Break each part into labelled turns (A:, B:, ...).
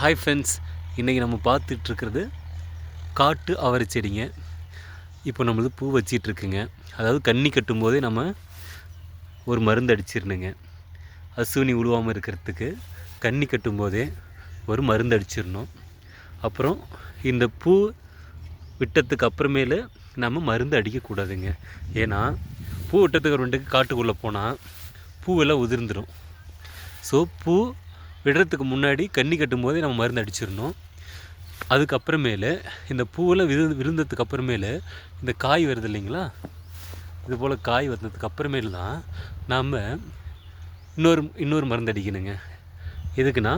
A: Hi friends, இன்றைக்கி நம்ம பார்த்துட்ருக்கிறது காட்டு அவரை செடிங்க. இப்போ நம்மளது பூ வச்சிட்ருக்குங்க. அதாவது கன்னி கட்டும்போதே நம்ம ஒரு மருந்து அடிச்சிடணுங்க. அசுவினி உழுவாமல் இருக்கிறதுக்கு கன்னி கட்டும்போதே ஒரு மருந்து அடிச்சிடணும். அப்புறம் இந்த பூ விட்டதுக்கு அப்புறமேலு நம்ம மருந்து அடிக்கக்கூடாதுங்க. ஏன்னா பூ விட்டதுக்கு அப்புறமேட்டுக்கு காட்டுக்குள்ளே போனால் பூவெல்லாம் உதிர்ந்துடும். ஸோ பூ விடுறதுக்கு முன்னாடி கன்னி கட்டும்போதே நம்ம மருந்து அடிச்சிடணும். அதுக்கப்புறமேலு இந்த பூவெல்லாம் விருந்ததுக்கு அப்புறமேலு இந்த காய் வருது இல்லைங்களா, இது போல் காய் வந்ததுக்கு அப்புறமேலு தான் நாம் இன்னொரு மருந்து அடிக்கணுங்க. எதுக்குன்னா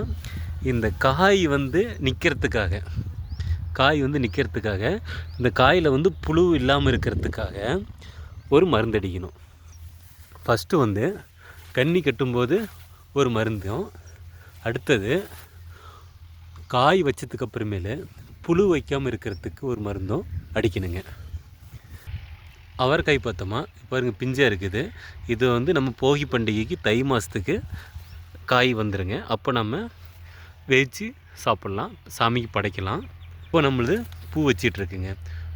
A: இந்த காய் நிற்கிறதுக்காக இந்த காயில் புழு இல்லாமல் இருக்கிறதுக்காக ஒரு மருந்து அடிக்கணும். ஃபஸ்ட்டு கன்னி கட்டும்போது ஒரு மருந்தும், அடுத்தது காய் வச்சதுக்கு அப்புறமேலு புழு வைக்காமல் இருக்கிறதுக்கு ஒரு மருந்தும் அடிக்கணுங்க. அவரைக்காய் பார்த்தோமா, பாருங்க பிஞ்சாக இருக்குது. இது நம்ம போகி பண்டிகைக்கு தை மாதத்துக்கு காய் வந்துடுங்க. அப்போ நம்ம வேச்சு சாப்பிட்லாம், சாமிக்கு படைக்கலாம். இப்போ நம்மளது பூ வச்சிட்ருக்குங்க,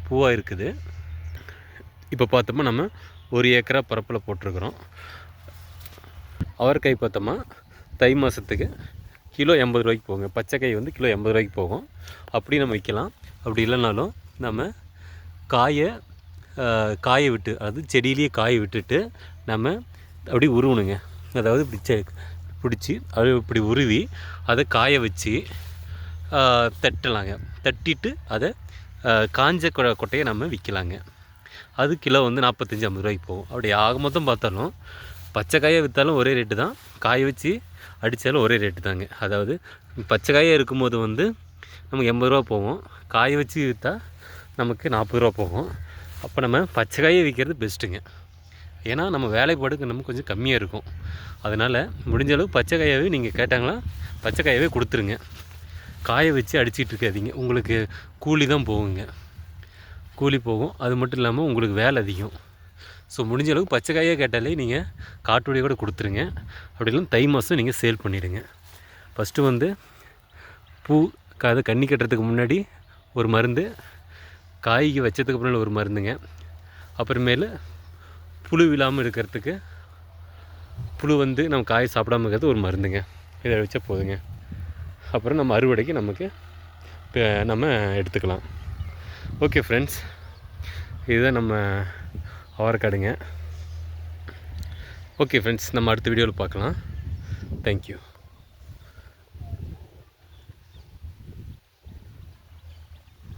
A: பூவாக இருக்குது. இப்போ பார்த்தோமா நம்ம 1 ஏக்கரா பரப்பில் போட்டிருக்கிறோம். அவரைக்காய் பார்த்தோமா தை மாதத்துக்கு கிலோ 80 ரூபாய்க்கு போகுங்க. பச்சைக்காய் கிலோ 80 ரூபாய்க்கு போகும். அப்படி நம்ம விற்கலாம். அப்படி இல்லைனாலும் நம்ம காயை விட்டு, அதாவது செடியிலேயே காயை விட்டுட்டு நம்ம அப்படி உருவணுங்க. அதாவது இப்படி பிடிச்சி அது இப்படி உருவி அதை காய வச்சு தட்டலாங்க. தட்டிட்டு அதை காஞ்ச கொட்டையை நம்ம விற்கலாங்க. அது கிலோ 45-50 ரூபாய்க்கு போகும். அப்படி ஆக மொத்தம் பார்த்தாலும் பச்சை காயை விற்றாலும் ஒரே ரேட்டு தான், காய வச்சு அடித்தாலும் ஒரே ரேட்டு தாங்க. அதாவது பச்சை காயாக இருக்கும்போது நமக்கு 80 ரூபா போகும், காய வச்சு விற்றா நமக்கு 40 ரூபா போகும். அப்போ நம்ம பச்சை காயை விற்கிறது பெஸ்ட்டுங்க. ஏன்னா நம்ம வேலைப்பாடுக்கு நம்ம கொஞ்சம் கம்மியாக இருக்கும். அதனால் முடிஞ்ச அளவு பச்சை காயாகவே நீங்கள் கேட்டாங்களா பச்சை காயாகவே கொடுத்துருங்க. காய வச்சு அடிச்சிட்டு இருக்காதீங்க. உங்களுக்கு கூலி தான் போகுங்க, கூலி போகும். அது மட்டும் இல்லாமல் உங்களுக்கு வேலை அதிகம். ஸோ முடிஞ்ச அளவுக்கு பச்சை காயாக கேட்டாலே நீங்கள் காட்டுடைய கூட கொடுத்துருங்க. அப்படி இல்லைன்னா தை மாதம் நீங்கள் சேல் பண்ணிவிடுங்க. ஃபஸ்ட்டு பூ அதை கன்னி கட்டுறதுக்கு முன்னாடி ஒரு மருந்து, காய்க்கு வச்சதுக்கு அப்புறம் ஒரு மருந்துங்க. அப்புறமேலு புழு இல்லாமல் இருக்கிறதுக்கு, புழு நம்ம காய் சாப்பிடாமல் இருக்கிறது ஒரு மருந்துங்க. இதை வச்சா போதுங்க. அப்புறம் நம்ம அறுவடைக்கு நம்ம எடுத்துக்கலாம். ஓகே ஃப்ரெண்ட்ஸ், இதுதான் நம்ம அவரைக்காடுங்க. ஓகே ஃப்ரெண்ட்ஸ், நம்ம அடுத்த வீடியோவில் பார்க்கலாம். தேங்க்யூ.